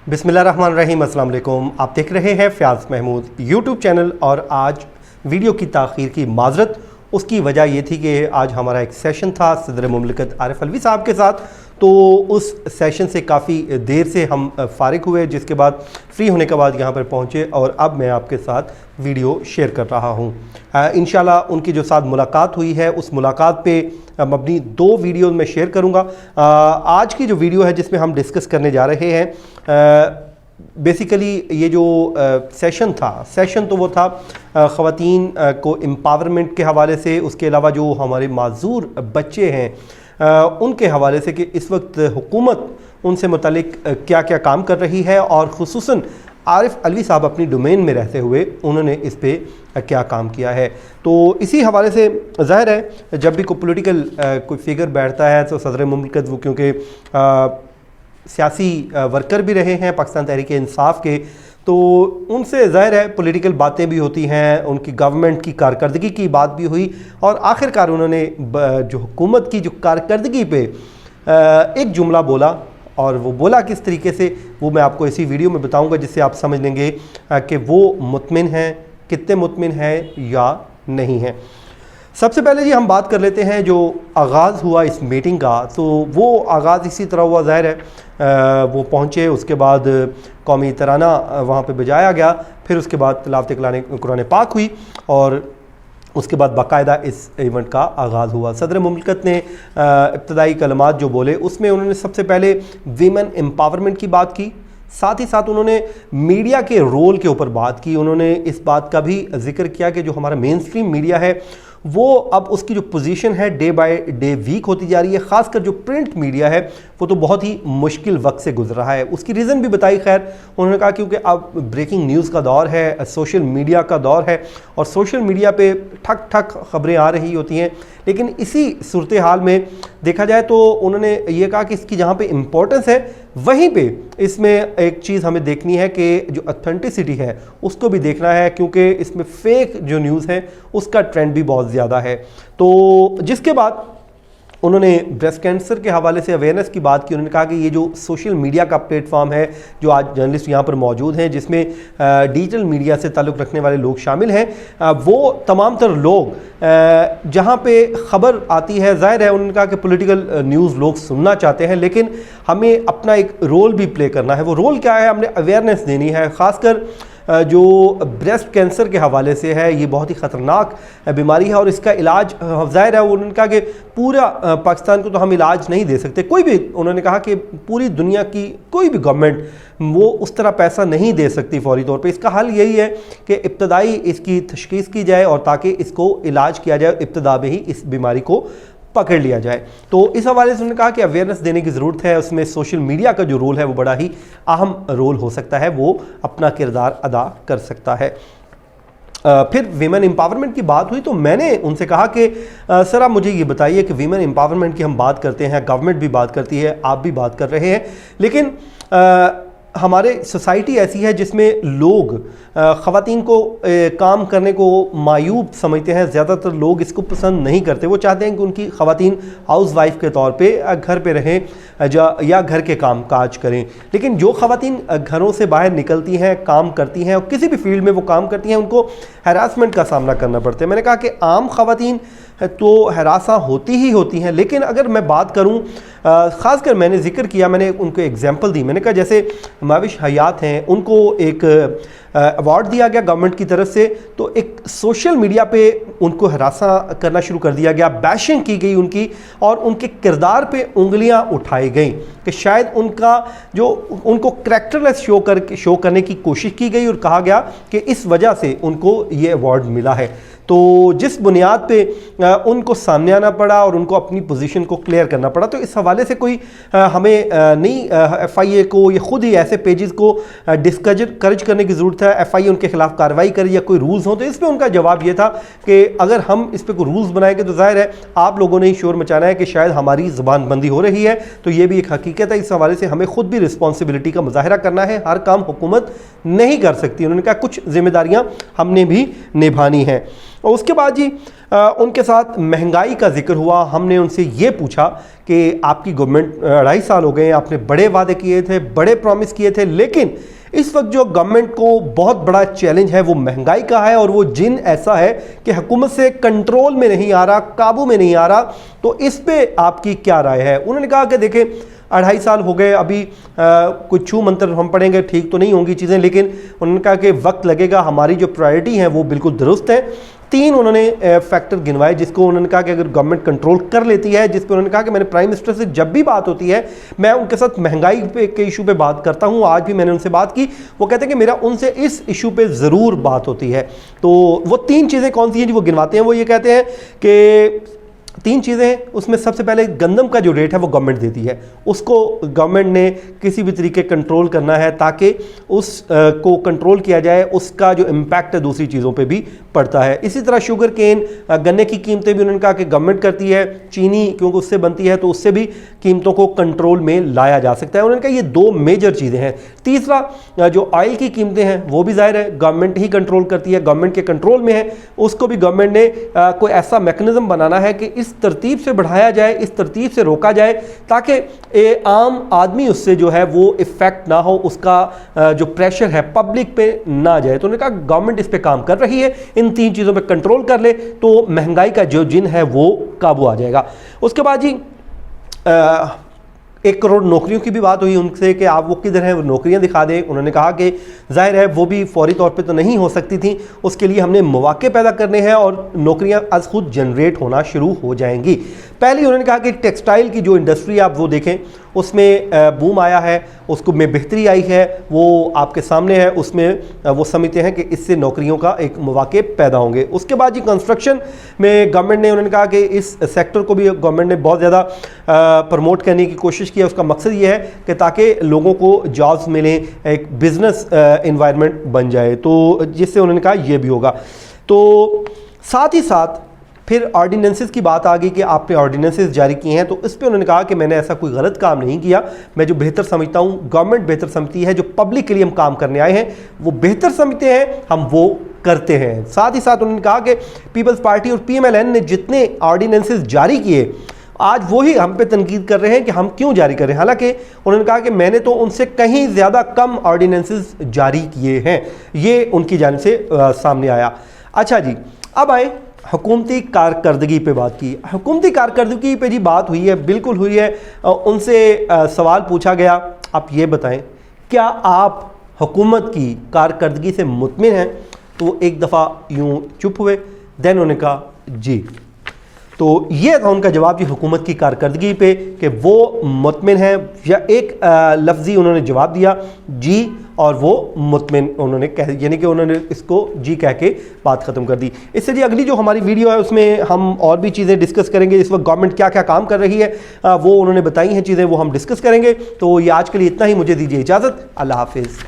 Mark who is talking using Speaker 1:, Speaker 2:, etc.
Speaker 1: बिस्मिल्लाहिर्रहमानिर्रहीम। अस्सलाम वालेकुम। आप देख रहे हैं फयाज़ महमूद यूट्यूब चैनल। और आज वीडियो की ताख़ीर की माज़रत, उसकी वजह ये थी कि आज हमारा एक सेशन था सदर मुमलिकत आरिफ अलवी साहब के साथ, तो उस सेशन से काफ़ी देर से हम फ़ारिग हुए, जिसके बाद फ्री होने के बाद यहाँ पर पहुँचे और अब मैं आपके साथ वीडियो शेयर कर रहा हूँ। इंशाल्लाह उनकी जो साथ मुलाकात हुई है उस मुलाकात पे मबनी दो वीडियो मैं शेयर करूँगा। आज की जो वीडियो है जिसमें हम डिस्कस करने जा रहे हैं, बेसिकली ये जो सेशन तो वो था ख़वातीन को एम्पावरमेंट के हवाले से, उसके अलावा जो हमारे माज़ूर बच्चे हैं उनके हवाले से कि इस वक्त हुकूमत उनसे मुतालिक क्या क्या काम कर रही है, और ख़ुसूसन आरिफ अलवी साहब अपनी डोमेन में रहते हुए उन्होंने इस पे क्या काम किया है। तो इसी हवाले से ज़ाहिर है जब भी कोई पॉलिटिकल कोई फिगर बैठता है तो सदर मुमलिकत, वो क्योंकि सियासी वर्कर भी रहे हैं पाकिस्तान तहरीक इंसाफ के, तो उनसे ज़ाहिर है पॉलिटिकल बातें भी होती हैं, उनकी गवर्नमेंट की कारकर्दगी की बात भी हुई, और आखिरकार उन्होंने जो हुकूमत की जो कारकर्दगी पे एक जुमला बोला, और वो बोला किस तरीके से वो मैं आपको इसी वीडियो में बताऊंगा, जिससे आप समझ लेंगे कि वो मुतमिन हैं, कितने मुतमिन हैं या नहीं हैं। सबसे पहले जी हम बात कर लेते हैं जो आगाज़ हुआ इस मीटिंग का। तो वो आगाज़ इसी तरह हुआ, ज़ाहिर है वो पहुँचे, उसके बाद कौमी तराना वहाँ पे बजाया गया, फिर उसके बाद तिलावत कुरान पाक हुई, और उसके बाद बाकायदा इस इवेंट का आगाज़ हुआ। सदर मुमलिकत ने इब्तदाई कलमात जो बोले उसमें उन्होंने सबसे पहले वीमेन एम्पावरमेंट की बात की, साथ ही साथ उन्होंने मीडिया के रोल के ऊपर बात की। उन्होंने इस बात का भी जिक्र किया कि जो हमारा मेन स्ट्रीम मीडिया है वो अब उसकी जो पोजीशन है डे बाय डे वीक होती जा रही है, ख़ासकर जो प्रिंट मीडिया है वो तो बहुत ही मुश्किल वक्त से गुजर रहा है। उसकी रीज़न भी बताई। खैर उन्होंने कहा क्योंकि अब ब्रेकिंग न्यूज़ का दौर है, सोशल मीडिया का दौर है, और सोशल मीडिया पे ठक ठक ख़बरें आ रही होती हैं, लेकिन इसी सूरत हाल में देखा जाए तो उन्होंने ये कहा कि इसकी जहाँ पे इम्पोर्टेंस है वहीं पे इसमें एक चीज़ हमें देखनी है कि जो ऑथेंटिसिटी है उसको भी देखना है, क्योंकि इसमें फ़ेक जो न्यूज़ है उसका ट्रेंड भी बहुत ज़्यादा है। तो जिसके बाद उन्होंने ब्रेस्ट कैंसर के हवाले से अवेयरनेस की बात की। उन्होंने कहा कि ये जो सोशल मीडिया का प्लेटफॉर्म है, जो आज जर्नलिस्ट यहाँ पर मौजूद हैं, जिसमें डिजिटल मीडिया से ताल्लुक़ रखने वाले लोग शामिल हैं, वो तमाम तर लोग जहाँ पे ख़बर आती है, ज़ाहिर है उन्होंने कहा कि पॉलिटिकल न्यूज़ लोग सुनना चाहते हैं, लेकिन हमें अपना एक रोल भी प्ले करना है। वो रोल क्या है? हमने अवेयरनेस देनी है, ख़ासकर जो ब्रेस्ट कैंसर के हवाले से है। ये बहुत ही ख़तरनाक बीमारी है और इसका इलाज ज़ाहिर है उन्होंने कहा कि पूरा पाकिस्तान को तो हम इलाज नहीं दे सकते, कोई भी, उन्होंने कहा कि पूरी दुनिया की कोई भी गवर्नमेंट वो उस तरह पैसा नहीं दे सकती फौरी तौर पे। इसका हल यही है कि इब्तदाई इसकी तशख़ीस की जाए और ताकि इसको इलाज किया जाए, इब्तदा में ही इस बीमारी को पकड़ लिया जाए। तो इस हवाले से उन्होंने कहा कि अवेयरनेस देने की ज़रूरत है, उसमें सोशल मीडिया का जो रोल है वो बड़ा ही अहम रोल हो सकता है, वो अपना किरदार अदा कर सकता है। फिर वीमेन एम्पावरमेंट की बात हुई तो मैंने उनसे कहा कि सर आप मुझे ये बताइए कि वीमेन एम्पावरमेंट की हम बात करते हैं, गवर्नमेंट भी बात करती है, आप भी बात कर रहे हैं, लेकिन हमारे सोसाइटी ऐसी है जिसमें लोग ख़वातीन को काम करने को मायूब समझते हैं। ज़्यादातर लोग इसको पसंद नहीं करते, वो चाहते हैं कि उनकी ख़वातीन हाउस वाइफ के तौर पे घर पे रहें या घर के काम काज करें। लेकिन जो ख़वातीन घरों से बाहर निकलती हैं, काम करती हैं और किसी भी फील्ड में वो काम करती हैं, उनको हैरासमेंट का सामना करना पड़ता है। मैंने कहा कि आम ख़वातीन तो हरासा होती ही होती हैं, लेकिन अगर मैं बात करूं ख़ासकर मैंने जिक्र किया, मैंने उनको एग्जांपल दी। मैंने कहा जैसे माविश हयात हैं, उनको एक अवार्ड दिया गया गवर्नमेंट की तरफ से, तो एक सोशल मीडिया पे उनको हरासा करना शुरू कर दिया गया, बैशिंग की गई उनकी, और उनके किरदार पे उंगलियां उठाई गई कि शायद उनका जो उनको करैक्टरलेस शो करने की कोशिश की गई, और कहा गया कि इस वजह से उनको ये अवार्ड मिला है। तो जिस बुनियाद पे उनको सामने आना पड़ा और उनको अपनी पोजीशन को क्लियर करना पड़ा, तो इस हवाले से कोई हमें नहीं FIA को या ख़ुद ही ऐसे पेजेस को डिस्करेज करने की ज़रूरत है, FIA उनके खिलाफ कार्रवाई करे या कोई रूल्स हो। तो इस पर उनका जवाब ये था कि अगर हम इस पर कोई रूल्स बनाएंगे तो ज़ाहिर है आप लोगों ने ही शोर मचाना है कि शायद हमारी ज़ुबान बंदी हो रही है, तो ये भी एक हकीकत है। इस हवाले से हमें ख़ुद भी रिस्पॉन्सिबिलिटी का मुजाहरा करना है, हर काम हुकूमत नहीं कर सकती। उन्होंने कहा कुछ जिम्मेदारियाँ हमने भी निभानी हैं। اور اس کے بعد جی ان کے ساتھ مہنگائی کا ذکر ہوا. ہم نے ان سے یہ پوچھا کہ آپ کی گورنمنٹ 2.5 سال ہو گئے ہیں, آپ نے بڑے وعدے کیے تھے, بڑے پرومس کیے تھے, لیکن اس وقت جو گورنمنٹ کو بہت بڑا چیلنج ہے وہ مہنگائی کا ہے, اور وہ جن ایسا ہے کہ حکومت سے کنٹرول میں نہیں آ رہا, قابو میں نہیں آ رہا, تو اس پہ آپ کی کیا رائے ہے؟ انہوں نے کہا کہ دیکھیں 2.5 سال ہو گئے, ابھی کچھ چھو منتر ہم پڑھیں گے ٹھیک تو نہیں ہوں گی چیزیں, لیکن انہوں نے کہا کہ وقت لگے گا, ہماری جو پرائرٹی ہیں وہ بالکل درست ہیں. 3 انہوں نے فیکٹر گنوائے جس کو انہوں نے کہا کہ اگر گورنمنٹ کنٹرول کر لیتی ہے, جس پہ انہوں نے کہا کہ میں نے پرائم منسٹر سے جب بھی بات ہوتی ہے میں ان کے ساتھ مہنگائی کے ایشو پہ بات کرتا ہوں, آج بھی میں نے ان سے بات کی, وہ کہتے ہیں کہ میرا ان سے اس ایشو پہ ضرور بات ہوتی ہے. تو وہ 3 چیزیں کون سی ہیں جو وہ گنواتے ہیں؟ وہ یہ کہتے ہیں کہ 3 چیزیں ہیں, اس میں سب سے پہلے گندم کا جو ریٹ ہے وہ گورنمنٹ دیتی ہے, اس کو گورنمنٹ نے کسی بھی طریقے کنٹرول کرنا ہے تاکہ اس کو کنٹرول کیا جائے, اس کا جو امپیکٹ ہے دوسری چیزوں پہ بھی پڑتا ہے. اسی طرح شوگر کین, گنے کی قیمتیں بھی انہوں نے کہا کہ گورنمنٹ کرتی ہے, چینی کیونکہ اس سے بنتی ہے تو اس سے بھی قیمتوں کو کنٹرول میں لایا جا سکتا ہے. انہوں نے کہا یہ 2 میجر چیزیں ہیں. تیسرا جو آئل کی قیمتیں ہیں وہ بھی ظاہر ہے گورنمنٹ ہی کنٹرول کرتی ہے, گورنمنٹ کے کنٹرول میں ہے, اس کو بھی گورنمنٹ نے کوئی ایسا میکنزم بنانا ہے کہ اس ترتیب سے بڑھایا جائے, اس ترتیب سے روکا جائے تاکہ عام آدمی اس سے جو ہے وہ افیکٹ نہ ہو, اس کا جو پریشر ہے پبلک پہ نہ جائے. تو انہوں نے کہا گورنمنٹ اس پہ کام کر رہی ہے, ان 3 چیزوں پہ کنٹرول کر لے تو مہنگائی کا جو جن ہے وہ قابو آ جائے گا. اس کے بعد جی 1 کروڑ نوکریوں کی بھی بات ہوئی ان سے کہ آپ وہ کدھر ہیں, وہ نوکریاں دکھا دیں. انہوں نے کہا کہ ظاہر ہے وہ بھی فوری طور پہ تو نہیں ہو سکتی تھیں, اس کے لیے ہم نے مواقع پیدا کرنے ہیں اور نوکریاں از خود جنریٹ ہونا شروع ہو جائیں گی. پہلی انہوں نے کہا کہ ٹیکسٹائل کی جو انڈسٹری آپ وہ دیکھیں, اس میں بوم آیا ہے, اس کو میں بہتری آئی ہے, وہ آپ کے سامنے ہے, اس میں وہ سمجھتے ہیں کہ اس سے نوکریوں کا ایک مواقع پیدا ہوں گے. اس کے بعد جی کنسٹرکشن میں گورنمنٹ نے, انہوں نے کہا کہ اس سیکٹر کو بھی گورنمنٹ نے بہت زیادہ پروموٹ کرنے کی کوشش کی ہے. اس کا مقصد یہ ہے کہ تاکہ لوگوں کو جابز ملیں, ایک بزنس انوائرمنٹ بن جائے, تو جس سے انہوں نے کہا یہ بھی ہوگا. تو ساتھ ہی ساتھ پھر آرڈیننسز کی بات آ گئی کہ آپ نے آرڈیننسز جاری کیے ہیں, تو اس پہ انہوں نے کہا کہ میں نے ایسا کوئی غلط کام نہیں کیا, میں جو بہتر سمجھتا ہوں, گورنمنٹ بہتر سمجھتی ہے, جو پبلک کے لیے ہم کام کرنے آئے ہیں وہ بہتر سمجھتے ہیں, ہم وہ کرتے ہیں. ساتھ ہی ساتھ انہوں نے کہا کہ پیپلز پارٹی اور PMLN نے جتنے آرڈیننسز جاری کیے آج وہی ہم پہ تنقید کر رہے ہیں کہ ہم کیوں جاری کر رہے ہیں, حالانکہ انہوں نے کہا کہ میں نے تو ان سے کہیں زیادہ کم آرڈیننسز جاری کیے ہیں. یہ ان کی جانب سے سامنے آیا. اچھا جی, اب آئیں حکومتی کارکردگی پہ بات کی. حکومتی کارکردگی پہ جی بات ہوئی ہے, بالکل ہوئی ہے. ان سے سوال پوچھا گیا, آپ یہ بتائیں کیا آپ حکومت کی کارکردگی سے مطمئن ہیں؟ تو وہ ایک دفعہ یوں چپ ہوئے, دین انہوں نے کہا جی. تو یہ تھا ان کا جواب جی حکومت کی کارکردگی پہ کہ وہ مطمئن ہیں, یا ایک لفظی انہوں نے جواب دیا جی, اور وہ مطمئن انہوں نے کہہ, یعنی کہ انہوں نے اس کو جی کہہ کے بات ختم کر دی. اس سے جی اگلی جو ہماری ویڈیو ہے اس میں ہم اور بھی چیزیں ڈسکس کریں گے. اس وقت گورنمنٹ کیا کیا کام کر رہی ہے وہ انہوں نے بتائی ہیں چیزیں, وہ ہم ڈسکس کریں گے. تو یہ آج کے لیے اتنا ہی, مجھے دیجیے اجازت, اللہ حافظ.